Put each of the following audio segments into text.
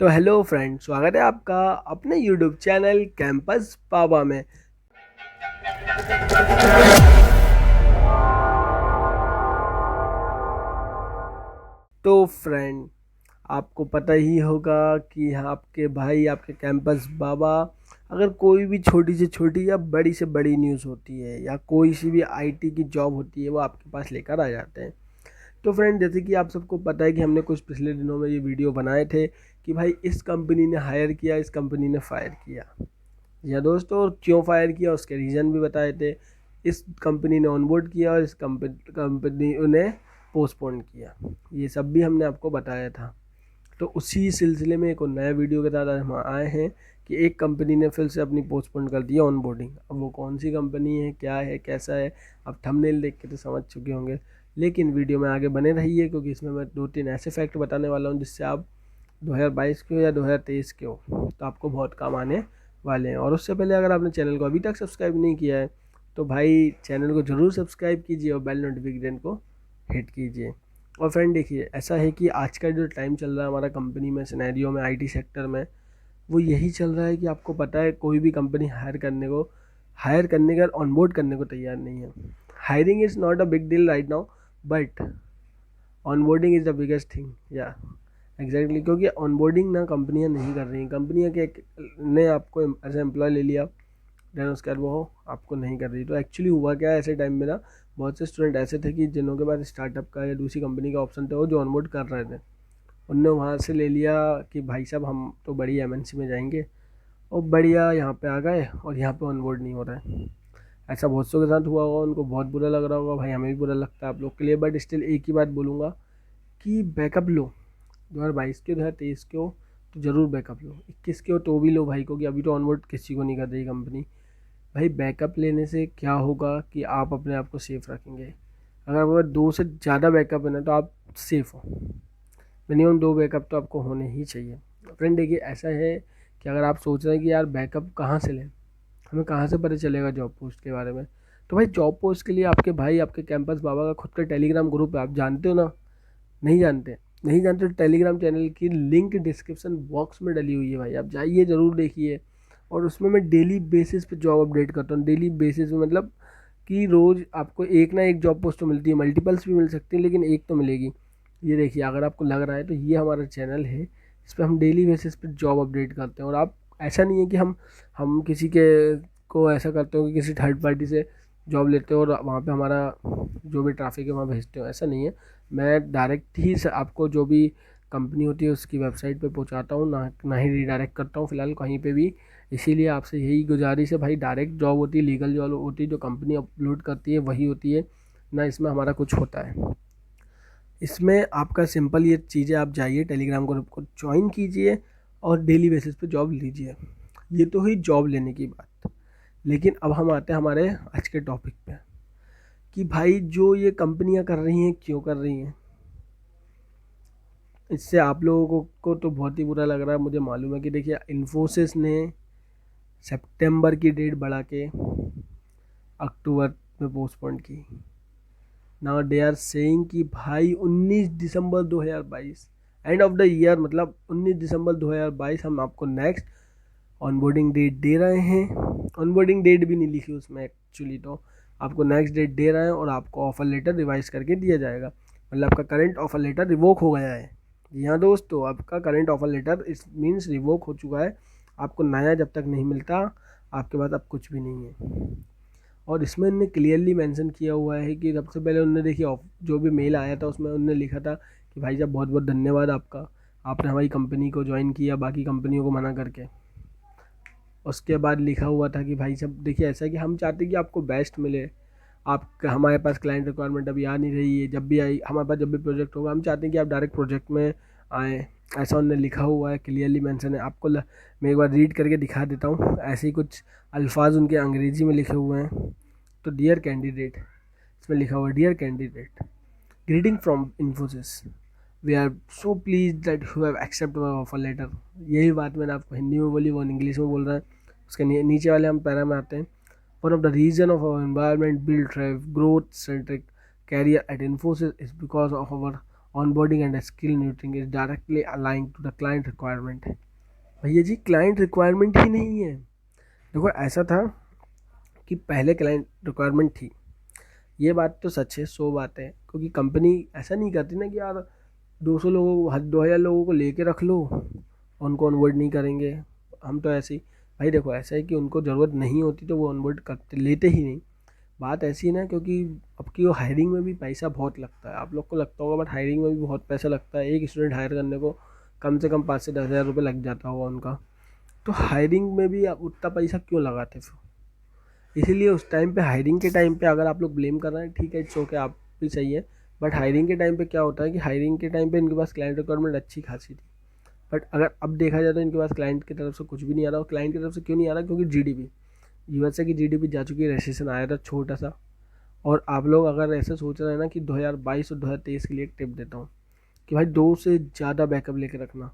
तो hello friend, स्वागत है आपका अपने यूट्यूब चैनल कैंपस पावा में। तो फ्रेंड, आपको पता ही होगा कि आपके भाई आपके कैंपस बाबा अगर कोई भी छोटी से छोटी या बड़ी से बड़ी न्यूज़ होती है या कोई सी भी आईटी की जॉब होती है वो आपके पास लेकर आ जाते हैं। तो फ्रेंड, जैसे कि आप सबको पता है कि हमने कुछ पिछले दिनों में ये वीडियो बनाए थे कि भाई इस कंपनी ने हायर किया, इस कंपनी ने फायर किया। या दोस्तों, और क्यों फायर किया उसके रीज़न भी बताए थे। इस कंपनी ने ऑनबोर्ड किया और इस कंपनी ने पोस्टपोन किया, ये सब भी हमने आपको बताया था। तो उसी सिलसिले में एक और नया वीडियो के साथ आज हम आए हैं कि एक कंपनी ने फिर से अपनी पोस्टपोन कर दी ऑनबोर्डिंग। अब वो कौन सी कंपनी है, क्या है, कैसा है, आप थंबनेल देख के तो समझ चुके होंगे। लेकिन वीडियो में आगे बने रहिए क्योंकि इसमें मैं 2-3 ऐसे फैक्ट बताने वाला हूँ जिससे आप 2022 के हो या 2023 के हो तो आपको बहुत काम आने वाले हैं। और उससे पहले अगर आपने चैनल को अभी तक सब्सक्राइब नहीं किया है तो भाई चैनल को ज़रूर सब्सक्राइब कीजिए और बेल नोटिफिकेशन को हिट कीजिए। और फ्रेंड देखिए, ऐसा है कि आज का जो टाइम चल रहा है हमारा कंपनी में, सिनेरियो में, आईटी सेक्टर में, वो यही चल रहा है कि आपको पता है कोई भी कंपनी हायर करने का, ऑनबोर्ड करने को तैयार नहीं है। Hiring is not a big deal right now, but onboarding is the biggest thing. या एग्जैक्टली, क्योंकि ऑनबोर्डिंग ना कंपनियां नहीं कर रही हैं। कंपनियां के ने आपको एज एम्प्लॉय ले लिया, देन उसके बाद वो आपको नहीं कर रही। तो एक्चुअली हुआ क्या है, ऐसे टाइम में ना बहुत से स्टूडेंट ऐसे थे कि जिनों के पास स्टार्टअप का या दूसरी कंपनी का ऑप्शन था, वो जो ऑनबोर्ड कर रहे थे उनने वहाँ से ले लिया कि भाई साहब हम तो बड़ी एमएनसी में जाएंगे, और बढ़िया यहाँ पे आ गए और यहाँ पे ऑनबोर्ड नहीं हो रहा है। ऐसा बहुत सौ के साथ हुआ होगा, उनको बहुत बुरा लग रहा होगा, भाई हमें भी बुरा लगता है आप लोग के लिए। बट स्टिल एक ही बात बोलूँगा कि बैकअप लो। 2022 के 2023 के हो तो ज़रूर बैकअप लो, 21 के हो तो भी लो भाई, क्योंकि अभी तो ऑनबोर्ड किसी को नहीं कर रही कंपनी। भाई बैकअप लेने से क्या होगा कि आप अपने आप को सेफ रखेंगे। अगर आपके पास 2 से ज़्यादा बैकअप है ना तो आप सेफ हो। मिनिमम 2 बैकअप तो आपको होने ही चाहिए। फ्रेंड देखिए, ऐसा है कि अगर आप सोच रहे हैं कि यार बैकअप कहाँ से लें, हमें कहाँ से पता चलेगा जॉब पोस्ट के बारे में, तो भाई जॉब पोस्ट के लिए आपके भाई आपके कैंपस बाबा का खुद का टेलीग्राम ग्रुप है, आप जानते हो ना? नहीं जानते? नहीं जानते तो टेलीग्राम चैनल की लिंक डिस्क्रिप्शन बॉक्स में डली हुई है भाई, आप जाइए ज़रूर देखिए। और उसमें मैं डेली बेसिस पे जॉब अपडेट करता हूँ। डेली बेसिस पे मतलब कि रोज़ आपको एक ना एक जॉब पोस्ट तो मिलती है, मल्टीपल्स भी मिल सकती है लेकिन एक तो मिलेगी। ये देखिए, अगर आपको लग रहा है तो ये हमारा चैनल है, इस पर हम डेली बेसिस पे जॉब अपडेट करते हैं। और आप, ऐसा नहीं है कि हम किसी के को ऐसा करते हो कि किसी थर्ड पार्टी से जॉब लेते हो और वहाँ पे हमारा जो भी ट्रैफिक है वहाँ भेजते हो, ऐसा नहीं है। मैं डायरेक्ट ही आपको जो भी कंपनी होती है उसकी वेबसाइट पे पहुँचाता हूँ, ना ही रीडायरेक्ट करता हूँ फ़िलहाल कहीं पे भी। इसीलिए आपसे यही गुजारिश है भाई, डायरेक्ट जॉब होती है, लीगल जॉब होती है, जो कंपनी अपलोड करती है वही होती है, ना इसमें हमारा कुछ होता है। इसमें आपका सिंपल ये चीज़ें, आप जाइए टेलीग्राम ग्रुप को ज्वाइन कीजिए और डेली बेसिस पे जॉब लीजिए। ये तो हुई जॉब लेने की बात। लेकिन अब हम आते हैं हमारे आज के टॉपिक पे कि भाई जो ये कंपनियां कर रही हैं क्यों कर रही हैं। इससे आप लोगों को तो बहुत ही बुरा लग रहा है, मुझे मालूम है। कि देखिए, इन्फोसिस ने सितंबर की डेट बढ़ा के अक्टूबर में पोस्टपोन की। नाउ दे आर सेइंग कि भाई 19 दिसंबर 2022 एंड ऑफ द ईयर, मतलब 19 दिसंबर 2022 हम आपको नेक्स्ट ऑनबोर्डिंग डेट दे रहे हैं। ऑनबोर्डिंग डेट भी नहीं लिखी उसमें एक्चुअली, तो आपको नेक्स्ट डेट दे रहे हैं और आपको ऑफर लेटर रिवाइज करके दिया जाएगा। मतलब आपका करंट ऑफर लेटर रिवोक हो गया है। जी हाँ दोस्तों, आपका करंट ऑफर लेटर इस मीन्स रिवोक हो चुका है। आपको नया जब तक नहीं मिलता आपके पास अब कुछ भी नहीं है। और इसमें उन्होंने क्लियरली मेंशन किया हुआ है कि सबसे पहले उन्होंने देखिए जो भी मेल आया था उसमें उन्होंने लिखा था कि भाई साहब बहुत बहुत धन्यवाद आपका, आपने हमारी कंपनी को ज्वाइन किया बाकी कंपनियों को मना करके। उसके बाद लिखा हुआ था कि भाई साहब देखिए, ऐसा है कि हम चाहते हैं कि आपको बेस्ट मिले। आप, हमारे पास क्लाइंट रिक्वायरमेंट अभी आ नहीं रही है, जब भी आई हमारे पास, जब भी प्रोजेक्ट होगा हम चाहते हैं कि आप डायरेक्ट प्रोजेक्ट में आएँ। ऐसा उन्होंने लिखा हुआ है, क्लियरली मेंशन है। आपको मैं एक बार रीड करके दिखा देता हूँ। ऐसे ही कुछ अल्फाज उनके अंग्रेजी में लिखे हुए हैं। तो डियर कैंडिडेट, इसमें लिखा हुआ है dear candidate, greeting from Infosys, we are so please that you have accept our offer letter. यही बात मैंने आपको हिंदी में बोली, वो इंग्लिश में बोल रहा है। उसके नीचे वाले हम पैरा में आते हैं। One of the reason of our environment build drive growth centric career at Infosys is because of our onboarding and skill nurturing is directly aligning to the client requirement. भैया जी क्लाइंट रिक्वायरमेंट ही नहीं है। देखो ऐसा था कि पहले क्लाइंट रिक्वायरमेंट थी, ये बात तो सच है, 100 बात है, क्योंकि कंपनी ऐसा नहीं करती ना कि यार 200 लोगों 2000 लोगों को लेके रख लो, उनको ऑनबोर्ड नहीं करेंगे, हम तो ऐसे ही। भाई देखो ऐसा है कि उनको ज़रूरत नहीं होती तो वो ऑनबोर्ड करते लेते ही नहीं। बात ऐसी है ना, क्योंकि अब की वो हायरिंग में भी पैसा बहुत लगता है, आप लोग को लगता होगा, बट हायरिंग में भी बहुत पैसा लगता है। एक स्टूडेंट हायर करने को कम से कम 5 से 10 हज़ार रुपये लग जाता होगा उनका। तो हायरिंग में भी आप उतना पैसा क्यों लगाते फिर? इसीलिए उस टाइम पे, हायरिंग के टाइम पे अगर आप लोग ब्लेम कर रहे हैं, ठीक है, इट्स ओके, आप भी सही है। बट हायरिंग के टाइम पे क्या होता है कि हायरिंग के टाइम पे इनके पास क्लाइंट रिक्वायरमेंट अच्छी खासी थी, बट अगर अब देखा जाए तो इनके पास क्लाइंट की तरफ से कुछ भी नहीं आ रहा। और क्लाइंट की तरफ से क्यों नहीं आ रहा? क्योंकि जीडीपी, यूएसए की जीडीपी जा चुकी है, रेसेशन आया था छोटा सा। और आप लोग अगर ऐसे सोच रहे हैं ना कि 2022 और 2023 के लिए एक टिप देता हूँ कि भाई 2 से ज़्यादा बैकअप लेके रखना।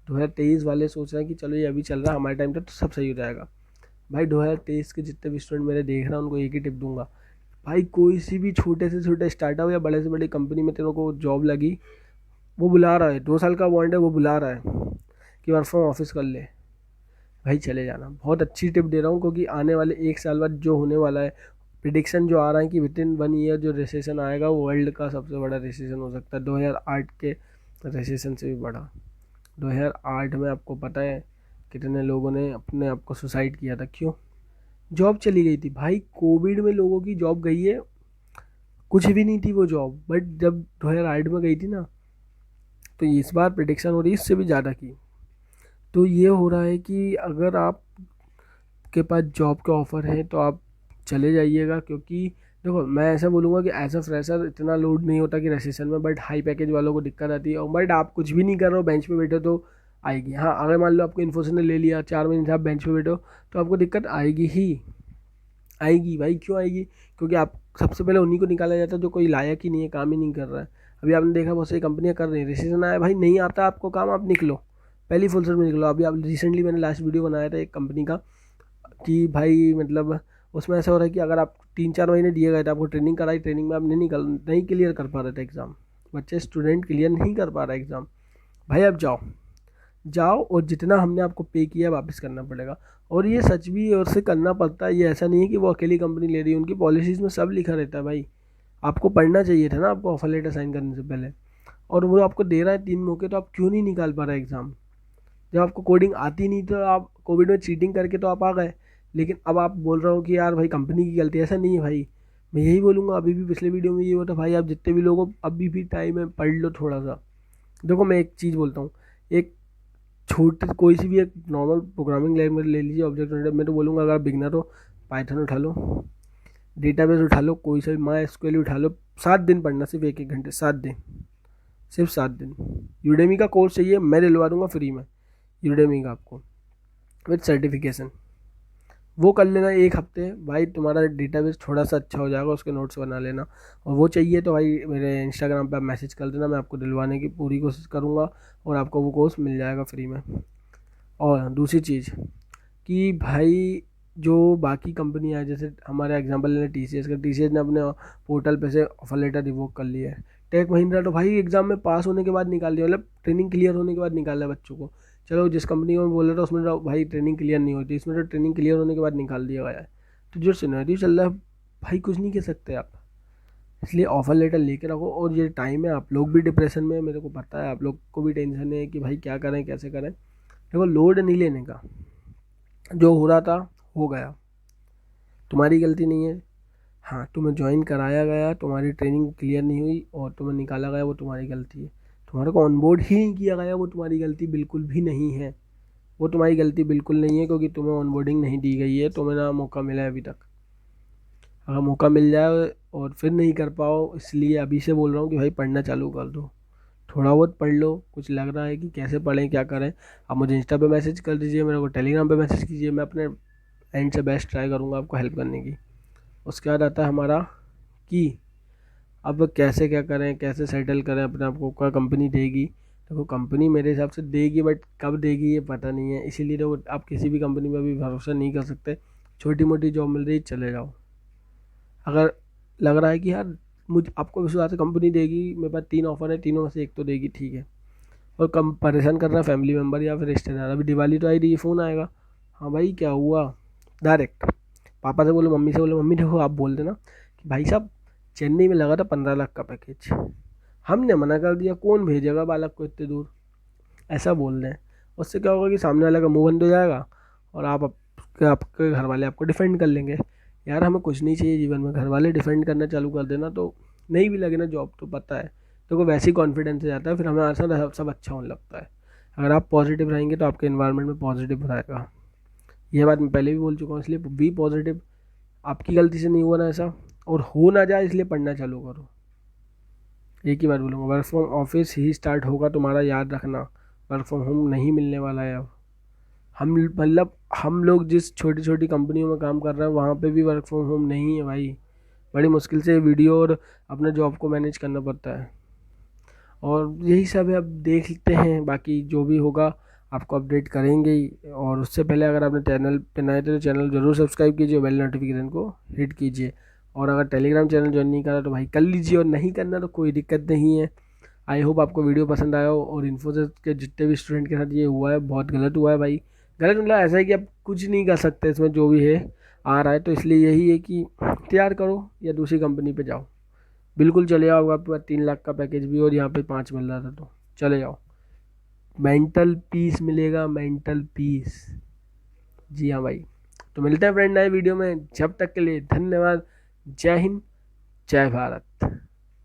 2023 वाले सोच रहे हैं कि चलो ये अभी चल रहा है, हमारे टाइम तक तो सब सही हो जाएगा। भाई 2023 के जितने भी स्टूडेंट मेरे देख रहे हैं उनको एक ही टिप दूंगा, भाई कोई सी भी छोटे से छोटे स्टार्टअप या बड़े से बड़ी कंपनी में तेरे को जॉब लगी, वो बुला रहा है, 2 साल का बॉन्ड है, वो बुला रहा है कि वर्क फ्रॉम ऑफिस कर ले, भाई चले जाना। बहुत अच्छी टिप दे रहा हूँ, क्योंकि आने वाले 1 साल बाद जो होने वाला है, प्रिडिक्शन जो आ रहा है कि विद इन 1 ईयर जो रिसेशन आएगा वो वर्ल्ड का सबसे बड़ा रिसेशन हो सकता है, 2008 के रिसेशन से भी बड़ा। 2008 में आपको पता है कितने लोगों ने अपने आप को सुसाइड किया था? क्यों? जॉब चली गई थी। भाई कोविड में लोगों की जॉब गई है, कुछ भी नहीं थी वो जॉब, बट जब 2008 में गई थी ना, तो इस बार प्रिडिक्शन हो रही है इससे भी ज़्यादा की। तो ये हो रहा है कि अगर आपके पास जॉब के ऑफ़र हैं तो आप चले जाइएगा, क्योंकि देखो मैं ऐसा बोलूँगा कि एज अ फ्रेशर इतना लोड नहीं होता कि रेसेशन में, बट हाई पैकेज वालों को दिक्कत आती है। और बट आप कुछ भी नहीं कर रहे हो, बेंच पे बैठे हो तो आएगी। हाँ, अगर मान लो आपको इन्फोसिस ने ले लिया, 4 महीने से आप बेंच पे बैठे हो, तो आपको दिक्कत आएगी ही आएगी। भाई क्यों आएगी? क्योंकि आप सबसे पहले उन्हीं को निकाला जाता है जो कोई लायक ही नहीं है, काम ही नहीं कर रहा है। अभी आपने देखा बहुत सारी कंपनियां कर रही हैं, रिसेशन आया भाई, नहीं आता आपको काम, आप निकलो, पहली फुल सर्विस में निकलो। अभी आप रिसेंटली मैंने लास्ट वीडियो बनाया था एक कंपनी का कि भाई मतलब उसमें ऐसा हो रहा है कि अगर आप 3-4 महीने दिए गए थे, आपको ट्रेनिंग कराई, ट्रेनिंग में आप नहीं क्लियर कर पा रहे थे एग्ज़ाम, बच्चे स्टूडेंट क्लियर नहीं कर पा रहा है एग्ज़ाम, भाई अब जाओ जाओ और जितना हमने आपको पे किया वापस करना पड़ेगा। और ये सच भी और से करना पड़ता है, ये ऐसा नहीं है कि वो अकेली कंपनी ले रही है, उनकी पॉलिसीज़ में सब लिखा रहता है। भाई आपको पढ़ना चाहिए था ना आपको ऑफर लेटर साइन करने से पहले, और वो आपको दे रहा है 3 मौके, तो आप क्यों नहीं निकाल पा रहे एग्ज़ाम? जब आपको कोडिंग आती नहीं तो आप कोविड में चीटिंग करके तो आप आ गए, लेकिन अब आप बोल रहे हो कि यार भाई कंपनी की गलती। ऐसा नहीं है भाई, मैं यही बोलूँगा, अभी भी पिछले वीडियो में ये होता भाई, आप जितने भी लोगों, अभी भी टाइम है, पढ़ लो थोड़ा सा। देखो मैं एक चीज़ बोलता हूँ, एक छोटी कोई सी भी एक नॉर्मल प्रोग्रामिंग लैंग्वेज ले लीजिए, ऑब्जेक्ट ओरिएंटेड, मैं तो बोलूँगा अगर बिगनर हो, पाइथन उठा लो, डेटाबेस उठा लो, कोई सा भी माई एसक्यूएल उठा लो, 7 दिन पढ़ना, सिर्फ 1-1 घंटे, 7 दिन, सिर्फ 7 दिन। यूडेमी का कोर्स चाहिए, मैं दिलवा दूंगा फ्री में यूडेमी का आपको विद सर्टिफिकेशन, वो कर लेना 1 हफ्ते, भाई तुम्हारा डेटाबेस थोड़ा सा अच्छा हो जाएगा, उसके नोट्स बना लेना। और वो चाहिए तो भाई मेरे इंस्टाग्राम पे आप मैसेज कर देना, मैं आपको दिलवाने की पूरी कोशिश करूँगा और आपको वो कोर्स मिल जाएगा फ्री में। और दूसरी चीज़ कि भाई जो बाकी कंपनी है, जैसे हमारे एग्जांपल लें टीसीएस का, टीसीएस ने अपने पोर्टल पे से ऑफर लेटर रिवोक कर लिया है। टेक महिंद्रा तो भाई एग्जाम में पास होने के बाद निकाल दिया, मतलब ट्रेनिंग क्लियर होने के बाद निकाला है बच्चों को। चलो जिस कंपनी में बोल रहा था उसमें तो भाई ट्रेनिंग क्लियर नहीं होती, इसमें तो ट्रेनिंग क्लियर होने के बाद निकाल दिया गया है। तो जो सिनेरियो चल रहा है भाई, कुछ नहीं कह सकते आप, इसलिए ऑफर लेटर लेके रखो। और ये टाइम है, आप लोग भी डिप्रेशन में हैं, मेरे को पता है, आप लोग को भी टेंशन है कि भाई क्या करें कैसे करें। देखो लोड नहीं लेने का, जो हो रहा था हो गया, तुम्हारी गलती नहीं है। हाँ, तुम्हें ज्वाइन कराया गया, तुम्हारी ट्रेनिंग क्लियर नहीं हुई और तुम्हें निकाला गया, वो तुम्हारी गलती है। तुम्हारे को ऑनबोर्ड ही नहीं किया गया, वो तुम्हारी गलती बिल्कुल भी नहीं है, वो तुम्हारी गलती बिल्कुल नहीं है, क्योंकि तुम्हें ऑनबोर्डिंग नहीं दी गई है, तुम्हें ना मौका मिला है अभी तक। अगर मौका मिल जाए और फिर नहीं कर पाओ, इसलिए अभी से बोल रहा हूँ कि भाई पढ़ना चालू कर दो, थोड़ा बहुत पढ़ लो। कुछ लग रहा है कि कैसे पढ़ें क्या करें, आप मुझे इंस्टा पे मैसेज कर दीजिए, मेरे को टेलीग्राम पे मैसेज कीजिए, मैं अपने एंड से बेस्ट ट्राई करूँगा आपको हेल्प करने की। उसके बाद आता है हमारा कि अब कैसे क्या करें, कैसे सेटल करें अपने आप को, क्या कंपनी देगी। देखो कंपनी मेरे हिसाब से देगी, बट कब देगी ये पता नहीं है, इसीलिए तो आप किसी भी कंपनी में भी भरोसा नहीं कर सकते। छोटी मोटी जॉब मिल रही चले जाओ। अगर लग रहा है कि यार मुझे आपको विश्वास है कंपनी देगी, मेरे पास 3 ऑफर है, तीनों में से एक तो देगी, ठीक है। और कम परेशान करना फैमिली मेम्बर या फिर रिश्तेदार। अभी दिवाली तो आई रही है, फ़ोन आएगा, हाँ भाई क्या हुआ, डायरेक्ट पापा से बोलो, मम्मी से बोलो, मम्मी देखो आप बोल देना कि भाई साहब चेन्नई में लगा था 15 लाख का पैकेज, हमने मना कर दिया, कौन भेजेगा बालक को इतने दूर, ऐसा बोल दें। उससे क्या होगा कि सामने वाले का मुंह बंद हो जाएगा और आपके घर वाले आपको डिफेंड कर लेंगे। यार हमें कुछ नहीं चाहिए जीवन में, घर वाले डिफेंड करना चालू कर देना तो नहीं भी लगे ना जॉब तो पता है तो वैसे ही कॉन्फिडेंस हो जाता है, फिर हमारे साथ सब अच्छा होने लगता है। अगर आप पॉजिटिव रहेंगे तो आपके इन्वायरमेंट में पॉजिटिव रहेगा। यह बात मैं पहले भी बोल चुका हूँ, इसलिए बी पॉजिटिव। आपकी गलती से नहीं हुआ ना ऐसा, और हो ना जाए इसलिए पढ़ना चालू करो। एक ही बात बोलूँगा, work from office he start होगा तुम्हारा, याद रखना। वर्क फ्रॉम होम नहीं मिलने वाला है अब। हम लोग जिस छोटी छोटी कंपनियों में काम कर रहे हैं वहाँ पे भी वर्क फ्रॉम होम नहीं है भाई। बड़ी मुश्किल से वीडियो और अपने जॉब को मैनेज करना पड़ता है। और यही सब है, अब देखते हैं बाकी जो भी होगा आपको अपडेट करेंगे ही। और उससे पहले अगर आपने चैनल पे नए थे तो चैनल ज़रूर सब्सक्राइब कीजिए, बेल नोटिफिकेशन को हिट कीजिए। और अगर टेलीग्राम चैनल ज्वाइन नहीं करा तो भाई कर लीजिए, और नहीं करना तो कोई दिक्कत नहीं है। आई होप आपको वीडियो पसंद आया हो। और इन्फोसिस के जितने भी स्टूडेंट के साथ ये हुआ है बहुत गलत हुआ है भाई। गलत मतलब ऐसा है कि आप कुछ नहीं कर सकते इसमें, जो भी है आ रहा है, तो इसलिए यही है कि तैयार करो या दूसरी कंपनी पे जाओ। बिल्कुल चले जाओ, आपके पास 3 लाख का पैकेज भी और यहाँ पे 5 मिल रहा था तो चले जाओ। मेंटल पीस मिलेगा, मेंटल पीस। जी हाँ भाई। तो मिलते हैं फ्रेंड नए वीडियो में, जब तक के लिए धन्यवाद। जय हिंद, जय भारत।